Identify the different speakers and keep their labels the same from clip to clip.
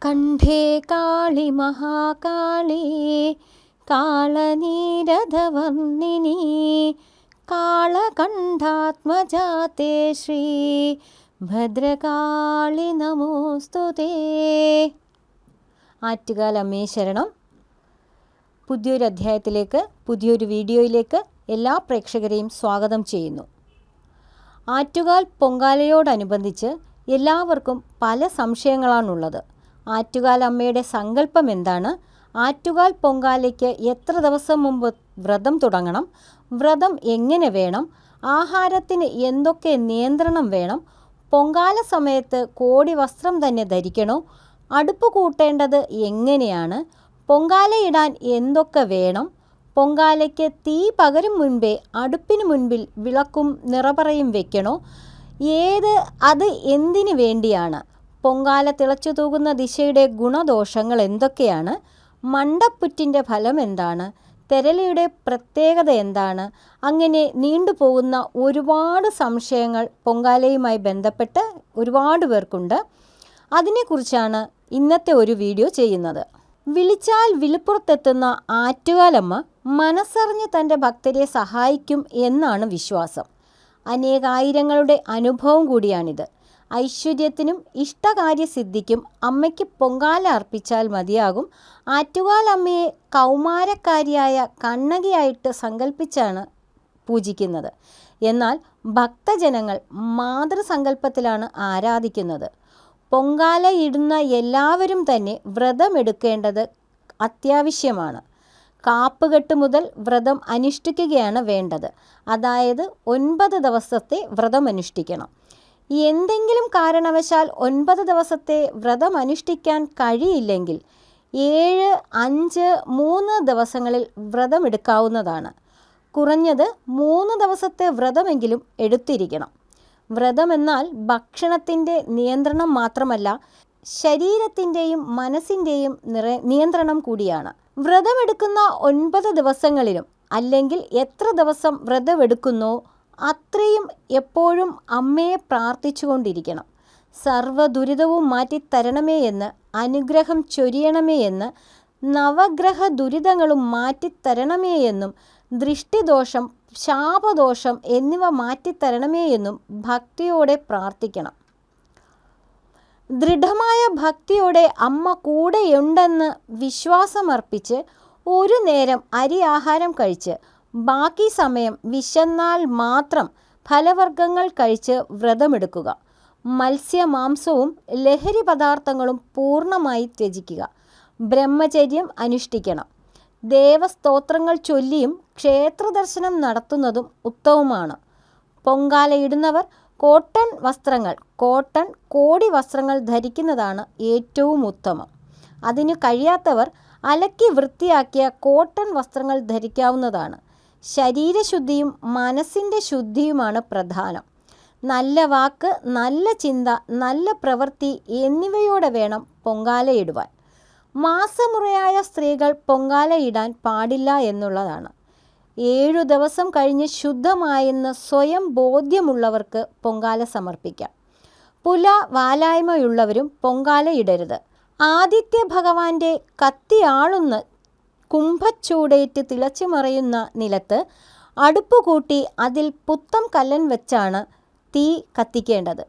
Speaker 1: കണ്ഠേ കാളി മഹാകാളി കാളനീരഥവർണിനി കാളകണ്ഠാത്മജാതേ ശ്രീ ഭദ്രകാളി നമോസ്തുതേ. ആറ്റുകാലമ്മേ ശരണം. പുതിയൊരു അധ്യായത്തിലേക്ക്, പുതിയൊരു വീഡിയോയിലേക്ക് എല്ലാ പ്രേക്ഷകരെയും സ്വാഗതം ചെയ്യുന്നു. ആറ്റുകാൽ പൊങ്കാലയോടനുബന്ധിച്ച് എല്ലാവർക്കും പല സംശയങ്ങളാണുള്ളത്. ആറ്റുകാൽ അമ്മയുടെ സങ്കല്പം എന്താണ്? ആറ്റുകാൽ പൊങ്കാലയ്ക്ക് എത്ര ദിവസം മുമ്പ് വ്രതം തുടങ്ങണം? വ്രതം എങ്ങനെ വേണം? ആഹാരത്തിന് എന്തൊക്കെ നിയന്ത്രണം വേണം? പൊങ്കാല സമയത്ത് കോടി വസ്ത്രം തന്നെ ധരിക്കണോ? അടുപ്പ് കൂട്ടേണ്ടത് എങ്ങനെയാണ്? പൊങ്കാലയിടാൻ എന്തൊക്കെ വേണം? പൊങ്കാലയ്ക്ക് തീ പകരും മുൻപേ അടുപ്പിന് മുൻപിൽ വിളക്കും നിറപറയും വെക്കണോ? അത് എന്തിനു വേണ്ടിയാണ്? പൊങ്കാല തിളച്ചു തൂകുന്ന ദിശയുടെ ഗുണദോഷങ്ങൾ എന്തൊക്കെയാണ്? മണ്ടപ്പുറ്റിൻ്റെ ഫലം എന്താണ്? തെരളിയുടെ പ്രത്യേകത എന്താണ്? അങ്ങനെ നീണ്ടുപോകുന്ന ഒരുപാട് സംശയങ്ങൾ പൊങ്കാലയുമായി ബന്ധപ്പെട്ട് ഒരുപാട് പേർക്കുണ്ട്. അതിനെക്കുറിച്ചാണ് ഇന്നത്തെ ഒരു വീഡിയോ ചെയ്യുന്നത്. വിളിച്ചാൽ വിളിപ്പുറത്തെത്തുന്ന ആറ്റുകാലമ്മ മനസ്സറിഞ്ഞ് തൻ്റെ ഭക്തരെ സഹായിക്കും എന്നാണ് വിശ്വാസം. അനേകായിരങ്ങളുടെ അനുഭവം കൂടിയാണിത്. ഐശ്വര്യത്തിനും ഇഷ്ടകാര്യസിദ്ധിക്കും അമ്മയ്ക്ക് പൊങ്കാല അർപ്പിച്ചാൽ മതിയാകും. ആറ്റുകാലമ്മയെ കൗമാരക്കാരിയായ കണ്ണകിയായിട്ട് സങ്കല്പിച്ചാണ് പൂജിക്കുന്നത്. എന്നാൽ ഭക്തജനങ്ങൾ മാതൃസങ്കല്പത്തിലാണ് ആരാധിക്കുന്നത്. പൊങ്കാല ഇടുന്ന എല്ലാവരും തന്നെ വ്രതമെടുക്കേണ്ടത് അത്യാവശ്യമാണ്. കാപ്പുകെട്ട് മുതൽ വ്രതം അനുഷ്ഠിക്കുകയാണ് വേണ്ടത്. അതായത് 9 ദിവസത്തെ വ്രതം അനുഷ്ഠിക്കണം. എന്തെങ്കിലും കാരണവശാൽ 9 ദിവസത്തെ വ്രതം അനുഷ്ഠിക്കാൻ കഴിയില്ലെങ്കിൽ 7, 5, 3 ദിവസങ്ങളിൽ വ്രതം എടുക്കാവുന്നതാണ്. കുറഞ്ഞത് 3 ദിവസത്തെ വ്രതമെങ്കിലും എടുത്തിരിക്കണം. വ്രതമെന്നാൽ ഭക്ഷണത്തിൻ്റെ നിയന്ത്രണം മാത്രമല്ല, ശരീരത്തിൻ്റെയും മനസ്സിൻ്റെയും നിയന്ത്രണം കൂടിയാണ്. വ്രതമെടുക്കുന്ന 9 ദിവസങ്ങളിലും അല്ലെങ്കിൽ എത്ര ദിവസം വ്രതമെടുക്കുന്നോ അത്രയും എപ്പോഴും അമ്മയെ പ്രാർത്ഥിച്ചുകൊണ്ടിരിക്കണം. സർവ്വദുരിതവും മാറ്റിത്തരണമേ എന്ന്, അനുഗ്രഹം ചൊരിയണമേ എന്ന്, നവഗ്രഹ ദുരിതങ്ങളും മാറ്റിത്തരണമേ എന്നും, ദൃഷ്ടിദോഷം, ശാപദോഷം എന്നിവ മാറ്റിത്തരണമേ എന്നും ഭക്തിയോടെ പ്രാർത്ഥിക്കണം. ദൃഢമായ ഭക്തിയോടെ അമ്മ കൂടെയുണ്ടെന്ന് വിശ്വാസമർപ്പിച്ച് ഒരു നേരം അരി ആഹാരം കഴിച്ച് ബാക്കി സമയം വിശന്നാൽ മാത്രം ഫലവർഗ്ഗങ്ങൾ കഴിച്ച് വ്രതമെടുക്കുക. മത്സ്യമാംസവും ലഹരി പദാർത്ഥങ്ങളും പൂർണ്ണമായി ത്യജിക്കുക. ബ്രഹ്മചര്യം അനുഷ്ഠിക്കണം. ദേവസ്തോത്രങ്ങൾ ചൊല്ലിയും ക്ഷേത്രദർശനം നടത്തുന്നതും ഉത്തമമാണ്. പൊങ്കാലയിടുന്നവർ കോടി വസ്ത്രങ്ങൾ ധരിക്കുന്നതാണ് ഏറ്റവും ഉത്തമം. അതിന് കഴിയാത്തവർ അലക്കി വൃത്തിയാക്കിയ കോട്ടൺ വസ്ത്രങ്ങൾ ധരിക്കാവുന്നതാണ്. ശരീരശുദ്ധിയും മനസ്സിൻ്റെ ശുദ്ധിയുമാണ് പ്രധാനം. നല്ല വാക്ക്, നല്ല ചിന്ത, നല്ല പ്രവൃത്തി എന്നിവയോടെ വേണം പൊങ്കാലയിടുവാൻ. മാസമുറയായ സ്ത്രീകൾ പൊങ്കാലയിടാൻ പാടില്ല എന്നുള്ളതാണ്. 7 ദിവസം കഴിഞ്ഞ് ശുദ്ധമായെന്ന് സ്വയം ബോധ്യമുള്ളവർക്ക് പൊങ്കാല സമർപ്പിക്കാം. വാലായ്മയുള്ളവരും പൊങ്കാല ഇടരുത്. ആദിത്യ ഭഗവാന്റെ കത്തിയാളുന്ന കുംഭച്ചൂടേറ്റ് തിളച്ചു മറയുന്ന നിലത്ത് അടുപ്പ് കൂട്ടി അതിൽ പുത്തം കല്ലൻ വെച്ചാണ് തീ കത്തിക്കേണ്ടത്.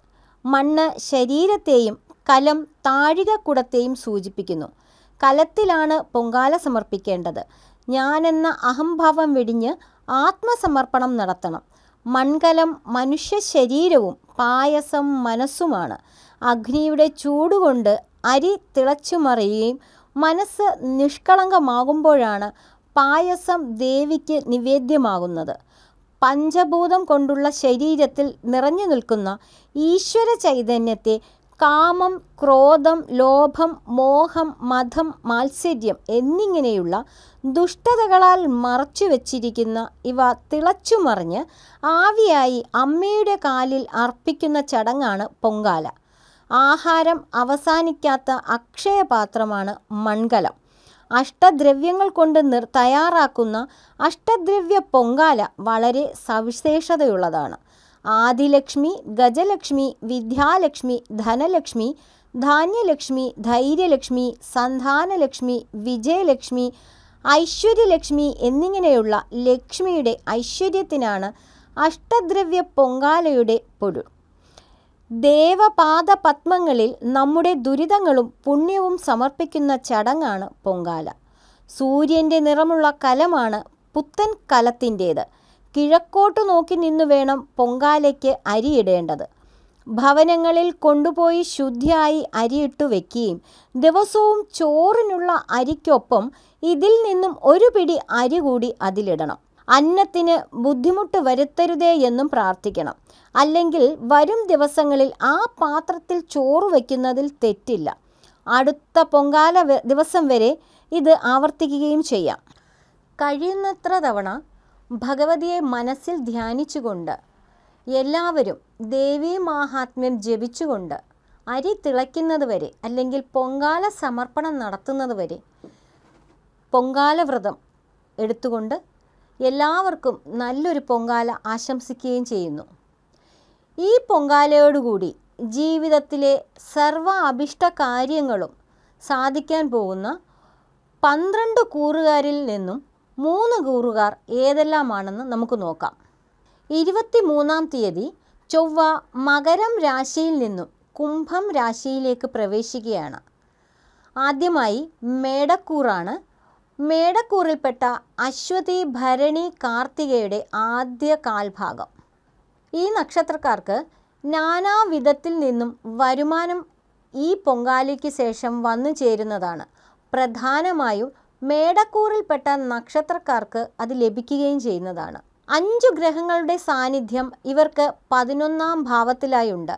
Speaker 1: മണ്ണ് ശരീരത്തെയും കലം താഴികക്കുടത്തെയും സൂചിപ്പിക്കുന്നു. കലത്തിലാണ് പൊങ്കാല സമർപ്പിക്കേണ്ടത്. ഞാനെന്ന അഹംഭാവം വെടിഞ്ഞ് ആത്മസമർപ്പണം നടത്തണം. മൺകലം മനുഷ്യ ശരീരവും പായസം മനസ്സുമാണ്. അഗ്നിയുടെ ചൂടുകൊണ്ട് അരി തിളച്ചുമറിയുകയും മനസ്സ് നിഷ്കളങ്കമാകുമ്പോഴാണ് പായസം ദേവിക്ക് നിവേദ്യമാകുന്നത്. പഞ്ചഭൂതം കൊണ്ടുള്ള ശരീരത്തിൽ നിറഞ്ഞു നിൽക്കുന്ന ഈശ്വര ചൈതന്യത്തെ കാമം, ക്രോധം, ലോഭം, മോഹം, മദം, മാത്സര്യം എന്നിങ്ങനെയുള്ള ദുഷ്ടതകളാൽ മറച്ചു വച്ചിരിക്കുന്ന ഇവ തിളച്ചുമറിഞ്ഞ് ആവിയായി അമ്മയുടെ കാലിൽ അർപ്പിക്കുന്ന ചടങ്ങാണ് പൊങ്കാല. ആഹാരം അവസാനിക്കാത്ത അക്ഷയപാത്രമാണ് മൺകലം. അഷ്ടദ്രവ്യങ്ങൾ കൊണ്ട് തയ്യാറാക്കുന്ന അഷ്ടദ്രവ്യ പൊങ്കാല വളരെ സവിശേഷതയുള്ളതാണ്. ആദിലക്ഷ്മി, ഗജലക്ഷ്മി, വിദ്യാലക്ഷ്മി, ധനലക്ഷ്മി, ധാന്യലക്ഷ്മി, ധൈര്യലക്ഷ്മി, സന്താനലക്ഷ്മി, വിജയലക്ഷ്മി, ഐശ്വര്യലക്ഷ്മി എന്നിങ്ങനെയുള്ള ലക്ഷ്മിയുടെ ഐശ്വര്യത്തിനാണ് അഷ്ടദ്രവ്യ പൊങ്കാലയുടെ പൊരുൾ. ദേവപാദ പത്മങ്ങളിൽ നമ്മുടെ ദുരിതങ്ങളും പുണ്യവും സമർപ്പിക്കുന്ന ചടങ്ങാണ് പൊങ്കാല. സൂര്യൻ്റെ നിറമുള്ള കലമാണ് പുത്തൻ കലത്തിൻ്റേത്. കിഴക്കോട്ട് നോക്കി നിന്നു വേണം പൊങ്കാലയ്ക്ക് അരിയിടേണ്ടത്. ഭവനങ്ങളിൽ കൊണ്ടുപോയി ശുദ്ധിയായി അരിയിട്ടു വയ്ക്കുകയും ദിവസവും ചോറിനുള്ള അരിക്കൊപ്പം ഇതിൽ നിന്നും ഒരു പിടി അരി കൂടി അതിലിടണം. അന്നത്തിന് ബുദ്ധിമുട്ട് വരുത്തരുതേ എന്നും പ്രാർത്ഥിക്കണം. അല്ലെങ്കിൽ വരും ദിവസങ്ങളിൽ ആ പാത്രത്തിൽ ചോറ് വയ്ക്കുന്നതിൽ തെറ്റില്ല. അടുത്ത പൊങ്കാല ദിവസം വരെ ഇത് ആവർത്തിക്കുകയും ചെയ്യാം. കഴിയുന്നത്ര തവണ ഭഗവതിയെ മനസ്സിൽ ധ്യാനിച്ചുകൊണ്ട് എല്ലാവരും ദേവീ മാഹാത്മ്യം ജപിച്ചുകൊണ്ട് അരി തിളയ്ക്കുന്നത് വരെ അല്ലെങ്കിൽ പൊങ്കാല സമർപ്പണം നടത്തുന്നത് വരെ പൊങ്കാല വ്രതം എടുത്തുകൊണ്ട് എല്ലാവർക്കും നല്ലൊരു പൊങ്കാല ആശംസിക്കുകയും ചെയ്യുന്നു. ഈ പൊങ്കാലയോടുകൂടി ജീവിതത്തിലെ സർവ്വ അഭിഷ്ട കാര്യങ്ങളും സാധിക്കാൻ പോകുന്ന 12 കൂറുകാരിൽ നിന്നും 3 കൂറുകാർ ഏതെല്ലാമാണെന്ന് നമുക്ക് നോക്കാം. 23-ാം തീയതി ചൊവ്വ മകരം രാശിയിൽ നിന്നും കുംഭം രാശിയിലേക്ക് പ്രവേശിക്കുകയാണ്. ആദ്യമായി മേടക്കൂറാണ്. മേടക്കൂറിൽപ്പെട്ട അശ്വതി, ഭരണി, കാർത്തികയുടെ ആദ്യ കാൽഭാഗം. ഈ നക്ഷത്രക്കാർക്ക് നാനാവിധത്തിൽ നിന്നും വരുമാനം ഈ പൊങ്കാലയ്ക്ക് ശേഷം വന്നു ചേരുന്നതാണ്. പ്രധാനമായും മേടക്കൂറിൽപ്പെട്ട നക്ഷത്രക്കാർക്ക് അത് ലഭിക്കുകയും ചെയ്യുന്നതാണ്. 5 ഗ്രഹങ്ങളുടെ സാന്നിധ്യം ഇവർക്ക് 11-ാം ഭാവത്തിലായുണ്ട്.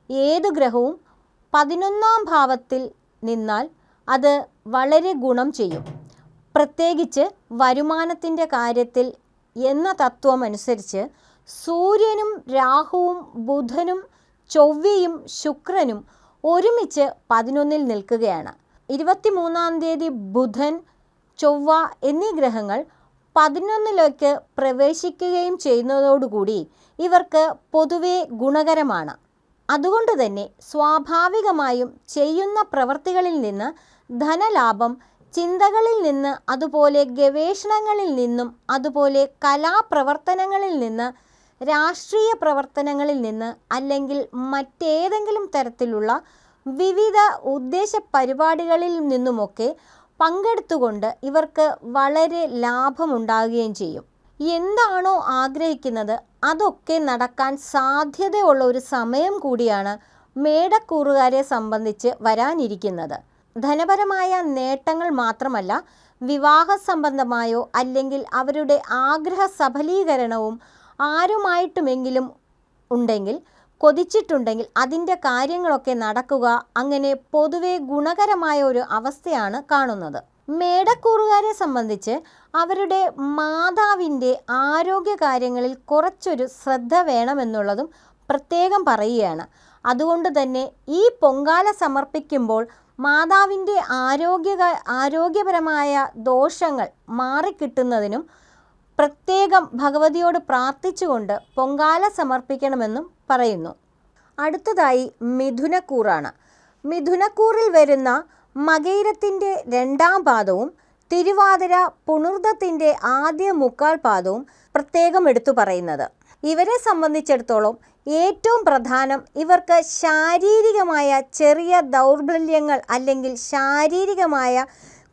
Speaker 1: ഏതു ഗ്രഹവും 11-ാം ഭാവത്തിൽ നിന്നാൽ അത് വളരെ ഗുണം ചെയ്യും. പ്രത്യേകിച്ച് വരുമാനത്തിൻ്റെ കാര്യത്തിൽ എന്ന തത്വം അനുസരിച്ച് സൂര്യനും രാഹുവും ബുധനും ചൊവ്വയും ശുക്രനും ഒരുമിച്ച് 11-ൽ നിൽക്കുകയാണ്. 23-ാം തീയതി ബുധൻ, ചൊവ്വ എന്നീ ഗ്രഹങ്ങൾ 11ലേക്ക് പ്രവേശിക്കുകയും ചെയ്യുന്നതോടുകൂടി ഇവർക്ക് പൊതുവെ ഗുണകരമാണ്. അതുകൊണ്ട് തന്നെ സ്വാഭാവികമായും ചെയ്യുന്ന പ്രവൃത്തികളിൽ നിന്ന് ധനലാഭം, ചിന്തകളിൽ നിന്ന്, അതുപോലെ ഗവേഷണങ്ങളിൽ നിന്നും, അതുപോലെ കലാപ്രവർത്തനങ്ങളിൽ നിന്ന്, രാഷ്ട്രീയ പ്രവർത്തനങ്ങളിൽ നിന്ന്, അല്ലെങ്കിൽ മറ്റേതെങ്കിലും തരത്തിലുള്ള വിവിധ ഉദ്ദേശ പരിപാടികളിൽ നിന്നുമൊക്കെ പങ്കെടുത്തുകൊണ്ട് ഇവർക്ക് വളരെ ലാഭമുണ്ടാകുകയും ചെയ്യും. എന്താണോ ആഗ്രഹിക്കുന്നത് അതൊക്കെ നടക്കാൻ സാധ്യതയുള്ള ഒരു സമയം കൂടിയാണ് മേടക്കൂറുകാരെ സംബന്ധിച്ച് വരാനിരിക്കുന്നത്. ധനപരമായ നേട്ടങ്ങൾ മാത്രമല്ല, വിവാഹ സംബന്ധമായോ അല്ലെങ്കിൽ അവരുടെ ആഗ്രഹ സഫലീകരണവും ആരുമായിട്ടുമെങ്കിലും ഉണ്ടെങ്കിൽ, കൊതിച്ചിട്ടുണ്ടെങ്കിൽ അതിൻ്റെ കാര്യങ്ങളൊക്കെ നടക്കുക, അങ്ങനെ പൊതുവെ ഗുണകരമായ ഒരു അവസ്ഥയാണ് കാണുന്നത്. മേടക്കൂറുകാരെ സംബന്ധിച്ച് അവരുടെ മാതാവിൻ്റെ ആരോഗ്യകാര്യങ്ങളിൽ കുറച്ചൊരു ശ്രദ്ധ വേണമെന്നുള്ളതും പ്രത്യേകം പറയുകയാണ്. അതുകൊണ്ട് തന്നെ ഈ പൊങ്കാല സമർപ്പിക്കുമ്പോൾ മാതാവിൻ്റെ ആരോഗ്യപരമായ ദോഷങ്ങൾ മാറിക്കിട്ടുന്നതിനും പ്രത്യേകം ഭഗവതിയോട് പ്രാർത്ഥിച്ചുകൊണ്ട് പൊങ്കാല സമർപ്പിക്കണമെന്നും പറയുന്നു. അടുത്തതായി മിഥുനക്കൂറാണ്. മിഥുനക്കൂറിൽ വരുന്ന മകയിരത്തിൻ്റെ 2-ാം പാദവും തിരുവാതിര, പുണർദത്തിൻ്റെ ആദ്യ 1/4 പാദവും പ്രത്യേകം എടുത്തു പറയുന്നത്. ഇവരെ സംബന്ധിച്ചിടത്തോളം ഏറ്റവും പ്രധാനം ഇവർക്ക് ശാരീരികമായ ചെറിയ ദൗർബല്യങ്ങൾ അല്ലെങ്കിൽ ശാരീരികമായ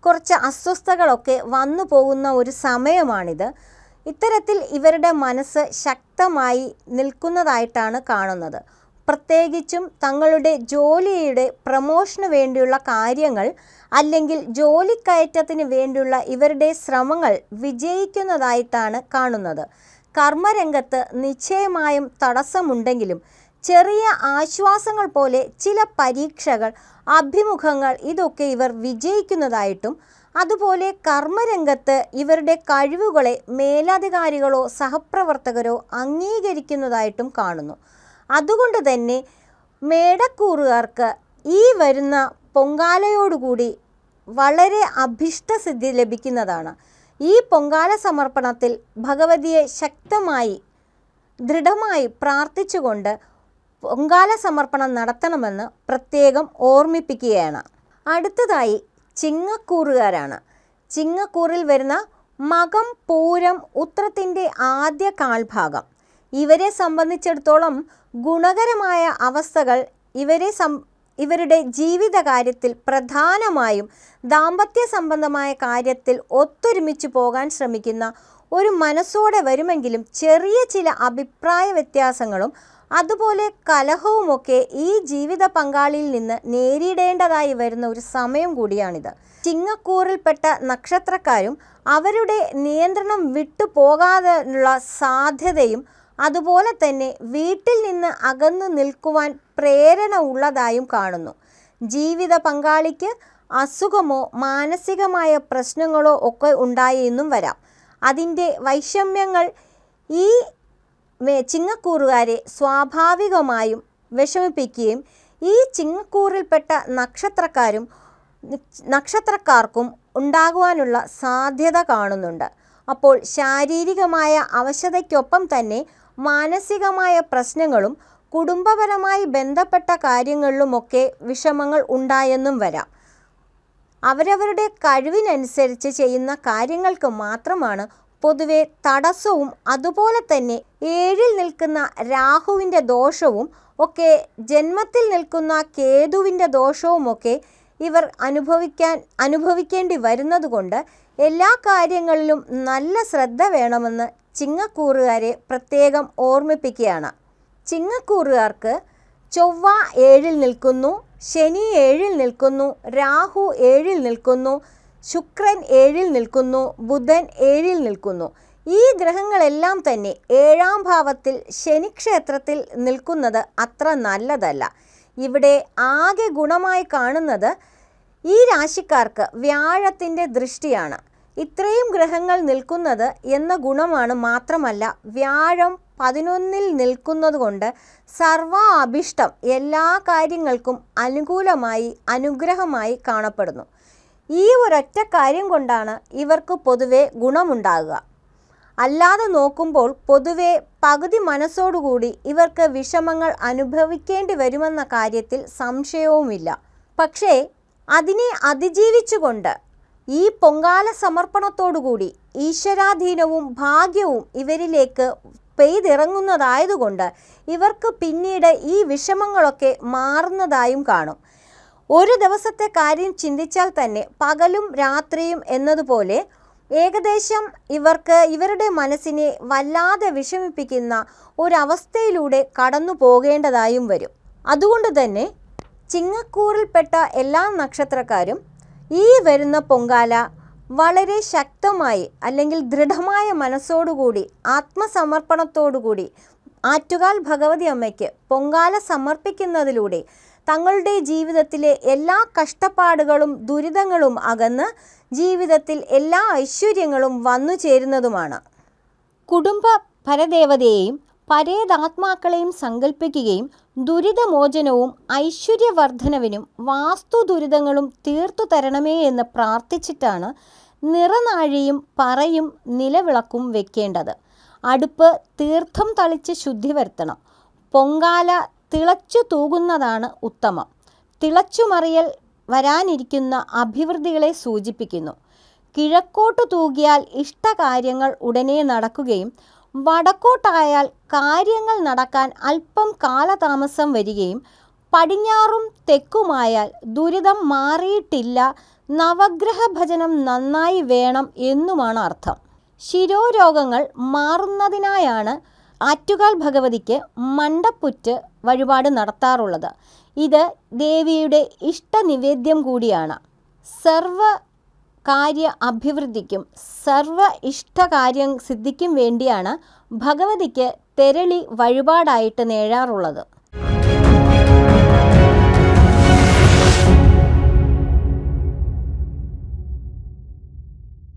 Speaker 1: കുറച്ച് അസ്വസ്ഥതകളൊക്കെ വന്നു പോകുന്ന ഒരു സമയമാണിത്. ഇത്തരത്തിൽ ഇവരുടെ മനസ്സ് ശക്തമായി നിൽക്കുന്നതായിട്ടാണ് കാണുന്നത്. പ്രത്യേകിച്ചും തങ്ങളുടെ ജോലിയുടെ പ്രമോഷന് വേണ്ടിയുള്ള കാര്യങ്ങൾ അല്ലെങ്കിൽ ജോലിക്കയറ്റത്തിന് വേണ്ടിയുള്ള ഇവരുടെ ശ്രമങ്ങൾ വിജയിക്കുന്നതായിട്ടാണ് കാണുന്നത്. കർമ്മരംഗത്ത് നിശ്ചയമായും തടസ്സമുണ്ടെങ്കിലും ചെറിയ ആശ്വാസങ്ങൾ പോലെ ചില പരീക്ഷകൾ, അഭിമുഖങ്ങൾ ഇതൊക്കെ ഇവർ വിജയിക്കുന്നതായിട്ടും, അതുപോലെ കർമ്മരംഗത്ത് ഇവരുടെ കഴിവുകളെ മേലധികാരികളോ സഹപ്രവർത്തകരോ അംഗീകരിക്കുന്നതായിട്ടും കാണുന്നു. അതുകൊണ്ട് തന്നെ മേടക്കൂറുകാർക്ക് ഈ വരുന്ന പൊങ്കാലയോടുകൂടി വളരെ അഭിഷ്ടസിദ്ധി ലഭിക്കുന്നതാണ്. ഈ പൊങ്കാല സമർപ്പണത്തിൽ ഭഗവതിയെ ശക്തമായി ദൃഢമായി പ്രാർത്ഥിച്ചുകൊണ്ട് പൊങ്കാല സമർപ്പണം നടത്തണമെന്ന് പ്രത്യേകം ഓർമ്മിപ്പിക്കുകയാണ്. അടുത്തതായി ചിങ്ങക്കൂറുകാരാണ്. ചിങ്ങക്കൂറിൽ വരുന്ന മകം, പൂരം, ഉത്രത്തിൻ്റെ ആദ്യ കാൽഭാഗം. ഇവരെ സംബന്ധിച്ചിടത്തോളം ഗുണകരമായ അവസ്ഥകൾ ഇവരുടെ ജീവിതകാര്യത്തിൽ, പ്രധാനമായും ദാമ്പത്യ സംബന്ധമായ കാര്യത്തിൽ ഒത്തൊരുമിച്ച് പോകാൻ ശ്രമിക്കുന്ന ഒരു മനസ്സോടെ വരുമെങ്കിലും ചെറിയ ചില അഭിപ്രായ വ്യത്യാസങ്ങളും അതുപോലെ കലഹവുമൊക്കെ ഈ ജീവിത പങ്കാളിയിൽ നിന്ന് നേരിടേണ്ടതായി വരുന്ന ഒരു സമയം കൂടിയാണിത്. ചിങ്ങക്കൂറിൽപ്പെട്ട നക്ഷത്രക്കാരും അവരുടെ നിയന്ത്രണം വിട്ടു പോകാനുള്ള സാധ്യതയും അതുപോലെ തന്നെ വീട്ടിൽ നിന്ന് അകന്നു നിൽക്കുവാൻ പ്രേരണ ഉള്ളതായും കാണുന്നു. ജീവിത പങ്കാളിക്ക് അസുഖമോ മാനസികമായ പ്രശ്നങ്ങളോ ഒക്കെ ഉണ്ടായെന്നും വരാം. അതിൻ്റെ വൈഷമ്യങ്ങൾ ഈ ചിങ്ങക്കൂറുകാരെ സ്വാഭാവികമായും വിഷമിപ്പിക്കുകയും ഈ ചിങ്ങക്കൂറിൽപ്പെട്ട നക്ഷത്രക്കാർക്കും ഉണ്ടാകുവാനുള്ള സാധ്യത കാണുന്നുണ്ട്. അപ്പോൾ ശാരീരികമായ അവശതയ്ക്കൊപ്പം തന്നെ മാനസികമായ പ്രശ്നങ്ങളും കുടുംബപരമായി ബന്ധപ്പെട്ട കാര്യങ്ങളിലുമൊക്കെ വിഷമങ്ങൾ ഉണ്ടായെന്നും വരാം. അവരവരുടെ കഴിവിനനുസരിച്ച് ചെയ്യുന്ന കാര്യങ്ങൾക്ക് മാത്രമാണ് പൊതുവെ തടസ്സവും അതുപോലെ തന്നെ 7-ൽ നിൽക്കുന്ന രാഹുവിൻ്റെ ദോഷവും ഒക്കെ ജന്മത്തിൽ നിൽക്കുന്ന കേതുവിൻ്റെ ദോഷവുമൊക്കെ ഇവർ അനുഭവിക്കേണ്ടി വരുന്നതുകൊണ്ട് എല്ലാ കാര്യങ്ങളിലും നല്ല ശ്രദ്ധ വേണമെന്ന് ചിങ്ങക്കൂറുകാരെ പ്രത്യേകം ഓർമ്മിപ്പിക്കുകയാണ്. ചിങ്ങക്കൂറുകാർക്ക് ചൊവ്വ 7-ൽ നിൽക്കുന്നു, ശനി 7-ൽ നിൽക്കുന്നു, രാഹു 7-ൽ നിൽക്കുന്നു, ശുക്രൻ 7-ൽ നിൽക്കുന്നു, ബുധൻ 7-ൽ നിൽക്കുന്നു. ഈ ഗ്രഹങ്ങളെല്ലാം തന്നെ 7-ാം ഭാവത്തിൽ ശനിക്ഷേത്രത്തിൽ നിൽക്കുന്നത് അത്ര നല്ലതല്ല. ഇവിടെ ആകെ ഗുണമായി കാണുന്നത് ഈ രാശിക്കാർക്ക് വ്യാഴത്തിൻ്റെ ദൃഷ്ടിയാണ്. ഇത്രയും ഗ്രഹങ്ങൾ നിൽക്കുന്നത് എന്ന ഗുണമാണ്. മാത്രമല്ല വ്യാഴം 11-ൽ നിൽക്കുന്നത് കൊണ്ട് സർവ അഭിഷ്ടം എല്ലാ കാര്യങ്ങൾക്കും അനുഗ്രഹമായി കാണപ്പെടുന്നു. ഈ ഒരൊറ്റ കാര്യം കൊണ്ടാണ് ഇവർക്ക് പൊതുവെ ഗുണമുണ്ടാകുക. അല്ലാതെ നോക്കുമ്പോൾ പൊതുവെ പകുതി മനസ്സോടുകൂടി ഇവർക്ക് വിഷമങ്ങൾ അനുഭവിക്കേണ്ടി വരുമെന്ന കാര്യത്തിൽ സംശയവുമില്ല. പക്ഷേ അതിനെ അതിജീവിച്ചുകൊണ്ട് ഈ പൊങ്കാല സമർപ്പണത്തോടുകൂടി ഈശ്വരാധീനവും ഭാഗ്യവും ഇവരിലേക്ക് പെയ്തിറങ്ങുന്നതായതുകൊണ്ട് ഇവർക്ക് പിന്നീട് ഈ വിഷമങ്ങളൊക്കെ മാറുന്നതായും കാണും. ഒരു ദിവസത്തെ കാര്യം ചിന്തിച്ചാൽ തന്നെ പകലും രാത്രിയും എന്നതുപോലെ ഏകദേശം ഇവരുടെ മനസ്സിനെ വല്ലാതെ വിഷമിപ്പിക്കുന്ന ഒരവസ്ഥയിലൂടെ കടന്നു പോകേണ്ടതായും വരും. അതുകൊണ്ട് തന്നെ ചിങ്ങക്കൂറിൽപ്പെട്ട എല്ലാ നക്ഷത്രക്കാരും ഈ വരുന്ന പൊങ്കാല വളരെ ശക്തമായി അല്ലെങ്കിൽ ദൃഢമായ മനസ്സോടുകൂടി ആത്മസമർപ്പണത്തോടുകൂടി ആറ്റുകാൽ ഭഗവതി അമ്മയ്ക്ക് പൊങ്കാല സമർപ്പിക്കുന്നതിലൂടെ തങ്ങളുടെ ജീവിതത്തിലെ എല്ലാ കഷ്ടപ്പാടുകളും ദുരിതങ്ങളും അകന്ന് ജീവിതത്തിൽ എല്ലാ ഐശ്വര്യങ്ങളും വന്നു ചേരുന്നതുമാണ്. കുടുംബ പരദേവതയെയും പരേതാത്മാക്കളെയും സങ്കല്പിക്കുകയും ദുരിതമോചനവും ഐശ്വര്യവർദ്ധനവിനും വാസ്തു ദുരിതങ്ങളും തീർത്തു തരണമേ എന്ന് പ്രാർത്ഥിച്ചിട്ടാണ് നിറനാഴിയും പറയും നിലവിളക്കും വെക്കേണ്ടത്. അടുപ്പ് തീർത്ഥം തളിച്ച് ശുദ്ധി വരുത്തണം. പൊങ്കാല തിളച്ചു തൂകുന്നതാണ് ഉത്തമം. തിളച്ചുമറിയൽ വരാനിരിക്കുന്ന അഭിവൃദ്ധികളെ സൂചിപ്പിക്കുന്നു. കിഴക്കോട്ട് തൂകിയാൽ ഇഷ്ടകാര്യങ്ങൾ ഉടനെ നടക്കുകയും വടക്കോട്ടായാൽ കാര്യങ്ങൾ നടക്കാൻ അല്പം കാലതാമസം വരികയും പടിഞ്ഞാറും തെക്കുമായാൽ ദുരിതം മാറിയിട്ടില്ല, നവഗ്രഹ ഭജനം നന്നായി വേണം എന്നുമാണ് അർത്ഥം. ശിരോരോഗങ്ങൾ മാറുന്നതിനായാണ് ആറ്റുകാൽ ഭഗവതിക്ക് മണ്ടപ്പുറ്റ് വഴിപാട് നടത്താറുള്ളത്. ഇത് ദേവിയുടെ ഇഷ്ടനിവേദ്യം കൂടിയാണ്. സർവ കാര്യ അഭിവൃദ്ധിക്കും സർവ ഇഷ്ടകാര്യം സിദ്ധിക്കും വേണ്ടിയാണ് ഭഗവതിക്ക് തെരളി വഴിപാടായിട്ട് നേരാറുള്ളത്.